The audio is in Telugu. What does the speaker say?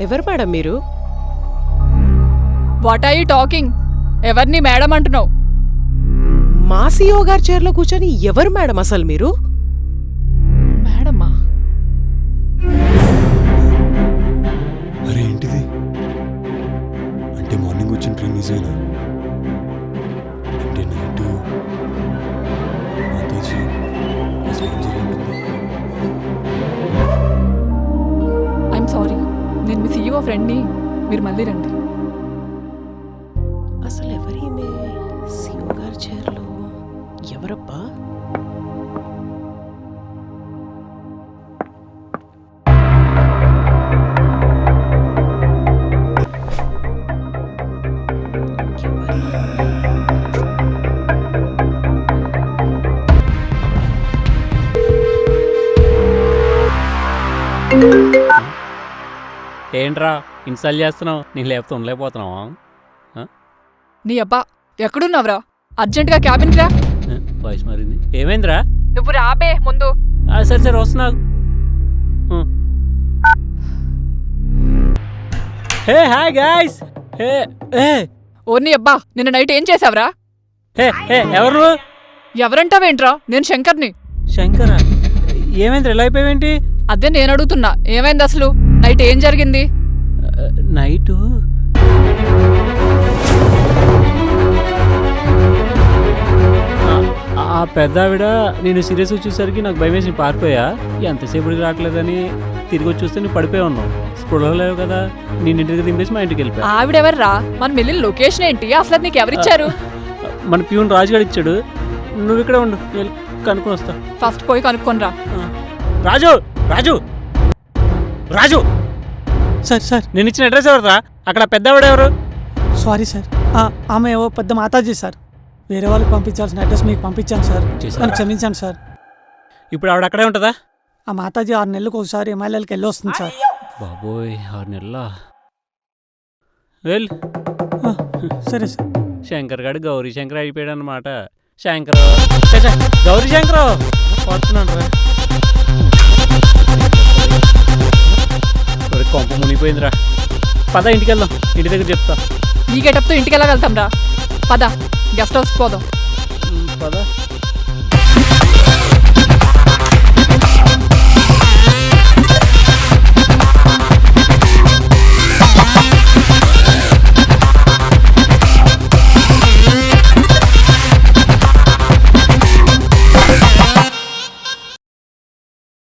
ఎవరు మేడం మీరు? What are you talking? ఎవరిని మేడం అంటున్నావు? మా CEO గారి చైర్లో కూర్చొని ఎవరు మేడం అసలు మీరు? మేడమ్మా? అరే ఏంటిది? అంటే మార్నింగ్ వచ్చిన ట్రైన్ నిజమేనా? అంటే నైట్ మాతాజీ అసలు ఏం జరిగింది? ఐఎమ్ సారీ, నేను మీ CEO ఫ్రెండ్ని. మీరు మళ్ళీ రండి. అసలు ఎవరీమే CEO గారి చైర్లో? ఎవరబ్బా? ఏంట్రా ఇన్స్టాల్ చేస్తున్నావు? నేను లేకపోతే ఉండలేకపోతున్నావా? నీ అబ్బా ఎక్కడున్నావురా? అర్జెంటుగా క్యాబిన్కి రా. వాయిస్ మారింది. ఏమైందిరా? నువ్వు రాబే ముందు. సరే సరే వస్తున్నావు. Hey hi guys. హే హే ఓర్ని అబ్బా, నిన్న నైట్ ఏం చేసావురా? హే హే ఎవరు నువ్వు? ఎవరంటావేంట్రా? నేను శంకర్ని. శంకరా? ఏమైంది? ఎలా అయిపోయావేంటి? అదే నేను అడుగుతున్నా, ఏమైంది అసలు? నైట్ ఏం జరిగింది? నైటు ఆ పెద్ద ఆవిడ నేను సీరియస్గా చూసేసరికి నాకు భయం వేసి పారిపోయా. ఎంతసేపటికి రావట్లేదని తిరిగి వచ్చి చూస్తే నువ్వు పడిపోయి ఉన్నావు. స్పృహలో లేవు కదా, నేను ఇంటికి దింపేసి మా ఇంటికి వెళ్ళిపోయా. ఆవిడెవర్రా? మనం వెళ్ళిన లొకేషన్ ఏంటి? అసలు నీకు ఎవరిచ్చారు? మన ప్యూన్ రాజుగాడు ఇచ్చాడు. నువ్వు ఇక్కడ ఉండు, నేను కనుక్కొని వస్తా. ఫస్ట్ పోయి కనుక్కొనిరా. రాజు రాజు రాజు సార్ సార్ నేను ఇచ్చిన అడ్రస్ ఎవరురా? అక్కడ పెద్ద ఆవిడ ఎవరు? సారీ సార్, ఆమె ఏవో పెద్ద మాతాజీ సార్. వేరే వాళ్ళకి పంపించాల్సిన అడ్రస్ మీకు పంపించాను సార్. నన్ను క్షమించాను సార్. ఇప్పుడు ఆవిడ అక్కడే ఉంటుందా? ఆ మాతాజీ 6 నెలలకు ఒకసారి MILLకి వెళ్ళి వస్తుంది సార్. బాబోయ్ 6 నెలల. వెల్ సరే సార్. శంకర్ గారు గౌరీ శంకర్ అయిపోయాడు అన్నమాట. శంకర్ గౌరీ శంకర్ వస్తున్నాడు రా. కొంప మునిగిపోయిందిరా. పద ఇంటికి వెళ్దాం, ఇంటి దగ్గర చెప్తా. ఈ గెటప్తో ఇంటికి ఎలా వెళ్తాం రా? పద, గెస్ట్ హౌస్కి పోదాం. పద.